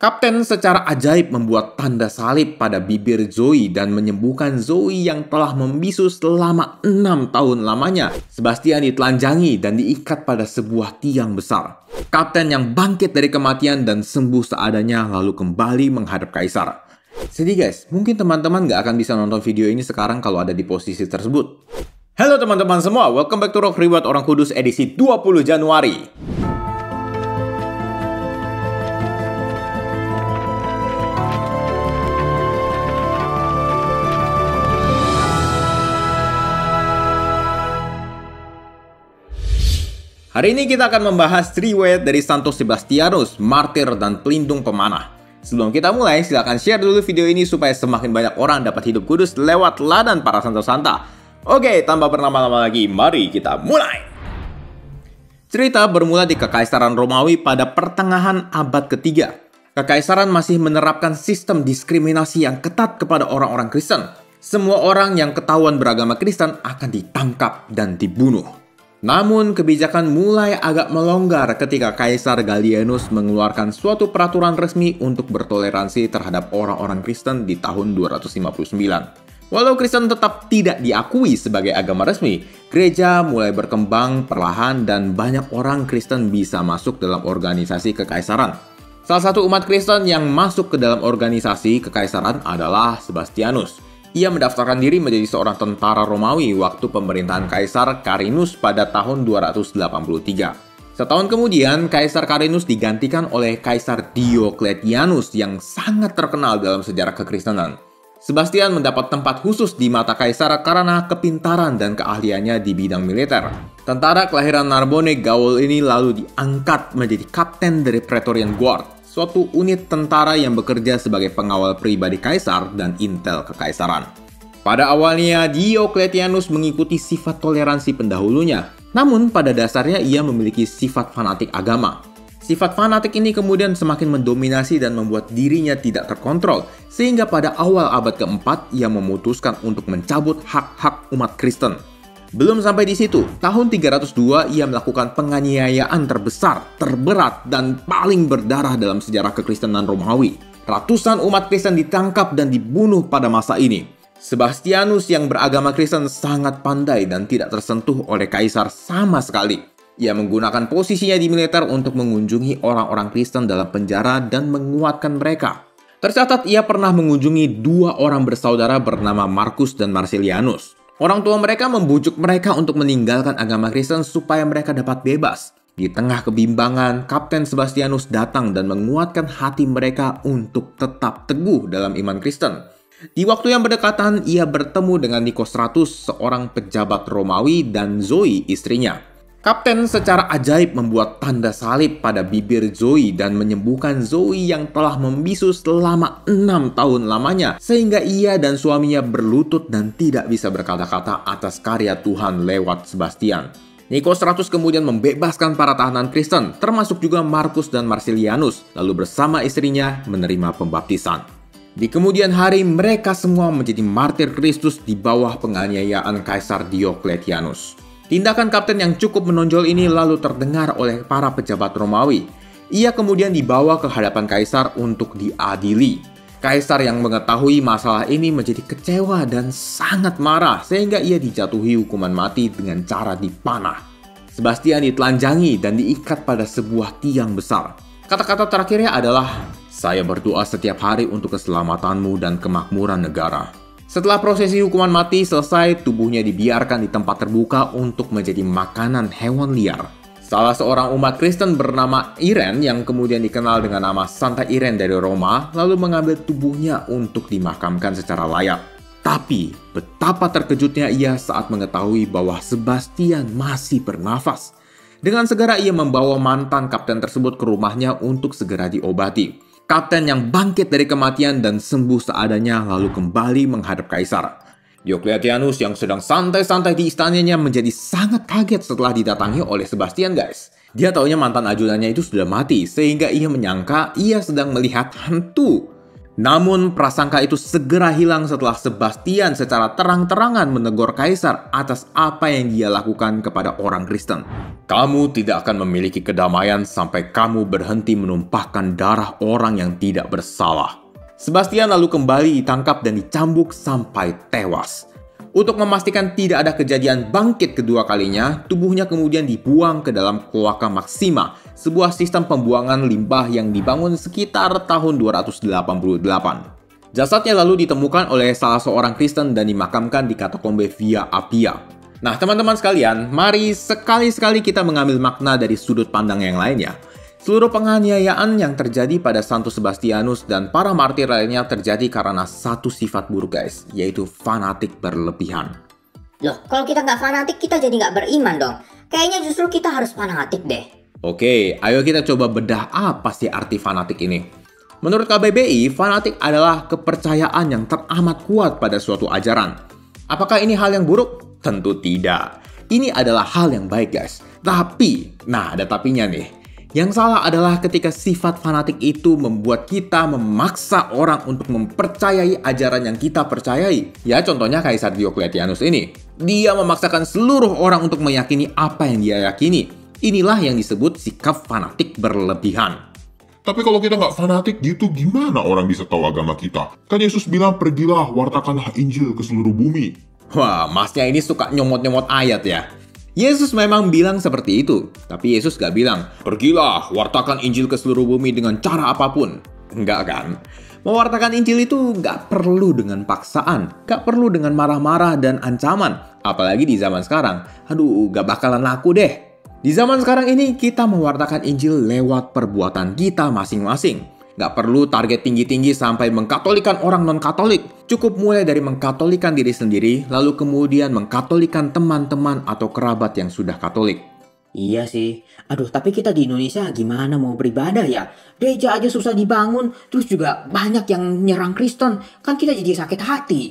Kapten secara ajaib membuat tanda salib pada bibir Zoe dan menyembuhkan Zoe yang telah membisu selama 6 tahun lamanya. Sebastian ditelanjangi dan diikat pada sebuah tiang besar. Kapten yang bangkit dari kematian dan sembuh seadanya lalu kembali menghadap Kaisar. Sedih guys, mungkin teman-teman gak akan bisa nonton video ini sekarang kalau ada di posisi tersebut. Halo teman-teman semua, welcome back to Rock Reward Orang Kudus edisi 20 Januari. Hari ini kita akan membahas riwayat dari Santo Sebastianus, martir dan pelindung pemanah. Sebelum kita mulai, silahkan share dulu video ini supaya semakin banyak orang dapat hidup kudus lewat teladan para santo-santa. Oke, tanpa berlama-lama lagi, mari kita mulai! Cerita bermula di Kekaisaran Romawi pada pertengahan abad ketiga. Kekaisaran masih menerapkan sistem diskriminasi yang ketat kepada orang-orang Kristen. Semua orang yang ketahuan beragama Kristen akan ditangkap dan dibunuh. Namun, kebijakan mulai agak melonggar ketika Kaisar Gallienus mengeluarkan suatu peraturan resmi untuk bertoleransi terhadap orang-orang Kristen di tahun 259. Walau Kristen tetap tidak diakui sebagai agama resmi, gereja mulai berkembang perlahan dan banyak orang Kristen bisa masuk dalam organisasi kekaisaran. Salah satu umat Kristen yang masuk ke dalam organisasi kekaisaran adalah Sebastianus. Ia mendaftarkan diri menjadi seorang tentara Romawi waktu pemerintahan Kaisar Carinus pada tahun 283. Setahun kemudian, Kaisar Carinus digantikan oleh Kaisar Diocletianus yang sangat terkenal dalam sejarah kekristenan. Sebastian mendapat tempat khusus di mata Kaisar karena kepintaran dan keahliannya di bidang militer. Tentara kelahiran Narbonne Gaul ini lalu diangkat menjadi kapten dari Praetorian Guard, suatu unit tentara yang bekerja sebagai pengawal pribadi kaisar dan intel kekaisaran. Pada awalnya, Diocletianus mengikuti sifat toleransi pendahulunya, namun pada dasarnya ia memiliki sifat fanatik agama. Sifat fanatik ini kemudian semakin mendominasi dan membuat dirinya tidak terkontrol, sehingga pada awal abad keempat ia memutuskan untuk mencabut hak-hak umat Kristen. Belum sampai di situ, tahun 302 ia melakukan penganiayaan terbesar, terberat, dan paling berdarah dalam sejarah kekristenan Romawi. Ratusan umat Kristen ditangkap dan dibunuh pada masa ini. Sebastianus yang beragama Kristen sangat pandai dan tidak tersentuh oleh kaisar sama sekali. Ia menggunakan posisinya di militer untuk mengunjungi orang-orang Kristen dalam penjara dan menguatkan mereka. Tercatat ia pernah mengunjungi dua orang bersaudara bernama Marcus dan Marcellianus. Orang tua mereka membujuk mereka untuk meninggalkan agama Kristen supaya mereka dapat bebas. Di tengah kebimbangan, Kapten Sebastianus datang dan menguatkan hati mereka untuk tetap teguh dalam iman Kristen. Di waktu yang berdekatan, ia bertemu dengan Nicostratus, seorang pejabat Romawi, dan Zoe, istrinya. Kapten secara ajaib membuat tanda salib pada bibir Zoe dan menyembuhkan Zoe yang telah membisu selama 6 tahun lamanya, sehingga ia dan suaminya berlutut dan tidak bisa berkata-kata atas karya Tuhan lewat Sebastian. Nicostratus kemudian membebaskan para tahanan Kristen, termasuk juga Marcus dan Marcellianus, lalu bersama istrinya menerima pembaptisan. Di kemudian hari, mereka semua menjadi martir Kristus di bawah penganiayaan Kaisar Diocletianus. Tindakan kapten yang cukup menonjol ini lalu terdengar oleh para pejabat Romawi. Ia kemudian dibawa ke hadapan kaisar untuk diadili. Kaisar yang mengetahui masalah ini menjadi kecewa dan sangat marah sehingga ia dijatuhi hukuman mati dengan cara dipanah. Sebastian ditelanjangi dan diikat pada sebuah tiang besar. Kata-kata terakhirnya adalah, "Saya berdoa setiap hari untuk keselamatanmu dan kemakmuran negara." Setelah prosesi hukuman mati selesai, tubuhnya dibiarkan di tempat terbuka untuk menjadi makanan hewan liar. Salah seorang umat Kristen bernama Iren yang kemudian dikenal dengan nama Santa Iren dari Roma, lalu mengambil tubuhnya untuk dimakamkan secara layak. Tapi, betapa terkejutnya ia saat mengetahui bahwa Sebastian masih bernafas. Dengan segera ia membawa mantan kapten tersebut ke rumahnya untuk segera diobati. Kapten yang bangkit dari kematian dan sembuh seadanya lalu kembali menghadap kaisar. Diocletianus yang sedang santai-santai di istananya menjadi sangat kaget setelah didatangi oleh Sebastian guys. Dia taunya mantan ajudannya itu sudah mati sehingga ia menyangka ia sedang melihat hantu. Namun prasangka itu segera hilang setelah Sebastian secara terang-terangan menegur kaisar atas apa yang dia lakukan kepada orang Kristen. Kamu tidak akan memiliki kedamaian sampai kamu berhenti menumpahkan darah orang yang tidak bersalah. Sebastian lalu kembali ditangkap dan dicambuk sampai tewas. Untuk memastikan tidak ada kejadian bangkit kedua kalinya, tubuhnya kemudian dibuang ke dalam Cloaca Maxima, sebuah sistem pembuangan limbah yang dibangun sekitar tahun 288. Jasadnya lalu ditemukan oleh salah seorang Kristen dan dimakamkan di katakombe Via Appia. Nah, teman-teman sekalian, mari sekali-sekali kita mengambil makna dari sudut pandang yang lainnya. Seluruh penganiayaan yang terjadi pada Santo Sebastianus dan para martir lainnya terjadi karena satu sifat buruk guys, yaitu fanatik berlebihan. Loh, kalau kita nggak fanatik, kita jadi nggak beriman dong. Kayaknya justru kita harus fanatik deh. Oke, ayo kita coba bedah apa sih arti fanatik ini. Menurut KBBI, fanatik adalah kepercayaan yang teramat kuat pada suatu ajaran. Apakah ini hal yang buruk? Tentu tidak. Ini adalah hal yang baik guys. Tapi, nah ada tapinya nih. Yang salah adalah ketika sifat fanatik itu membuat kita memaksa orang untuk mempercayai ajaran yang kita percayai. Ya, contohnya Kaisar Diocletianus ini. Dia memaksakan seluruh orang untuk meyakini apa yang dia yakini. Inilah yang disebut sikap fanatik berlebihan. Tapi kalau kita nggak fanatik gitu, gimana orang bisa tahu agama kita? Kan Yesus bilang, pergilah, wartakanlah Injil ke seluruh bumi. Wah, masnya ini suka nyomot-nyomot ayat ya. Yesus memang bilang seperti itu, tapi Yesus gak bilang, pergilah, wartakan Injil ke seluruh bumi dengan cara apapun. Enggak kan? Mewartakan Injil itu gak perlu dengan paksaan, gak perlu dengan marah-marah dan ancaman. Apalagi di zaman sekarang, aduh gak bakalan laku deh. Di zaman sekarang ini, kita mewartakan Injil lewat perbuatan kita masing-masing. Gak perlu target tinggi-tinggi sampai mengkatolikan orang non-katolik. Cukup mulai dari mengkatolikan diri sendiri, lalu kemudian mengkatolikan teman-teman atau kerabat yang sudah katolik. Iya sih. Aduh, tapi kita di Indonesia gimana mau beribadah ya? Gereja aja susah dibangun, terus juga banyak yang nyerang Kristen. Kan kita jadi sakit hati.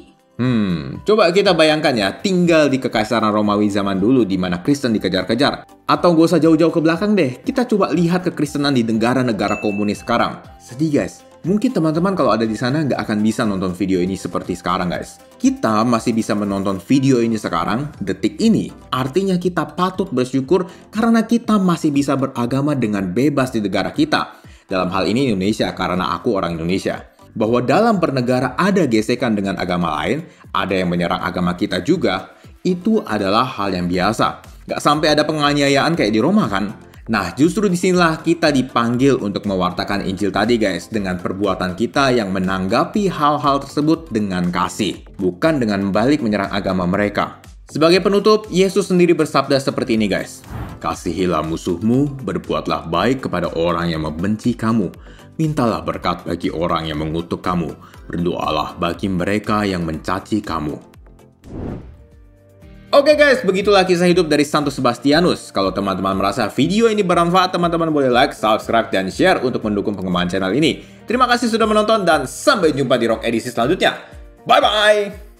Coba kita bayangkan ya, tinggal di Kekaisaran Romawi zaman dulu di mana Kristen dikejar-kejar. Atau gak usah jauh-jauh ke belakang deh, kita coba lihat kekristenan di negara-negara komunis sekarang. Sedih guys, mungkin teman-teman kalau ada di sana nggak akan bisa nonton video ini seperti sekarang guys. Kita masih bisa menonton video ini sekarang, detik ini. Artinya kita patut bersyukur karena kita masih bisa beragama dengan bebas di negara kita. Dalam hal ini Indonesia, karena aku orang Indonesia. Bahwa dalam bernegara ada gesekan dengan agama lain, ada yang menyerang agama kita juga, itu adalah hal yang biasa. Gak sampai ada penganiayaan kayak di Roma kan? Nah, justru disinilah kita dipanggil untuk mewartakan Injil tadi guys, dengan perbuatan kita yang menanggapi hal-hal tersebut dengan kasih, bukan dengan balik menyerang agama mereka. Sebagai penutup, Yesus sendiri bersabda seperti ini guys. Kasihilah musuhmu, berbuatlah baik kepada orang yang membenci kamu. Mintalah berkat bagi orang yang mengutuk kamu. Berdoalah bagi mereka yang mencaci kamu. Oke guys, begitulah kisah hidup dari Santo Sebastianus. Kalau teman-teman merasa video ini bermanfaat, teman-teman boleh like, subscribe, dan share untuk mendukung pengembangan channel ini. Terima kasih sudah menonton dan sampai jumpa di Rock edisi selanjutnya. Bye-bye!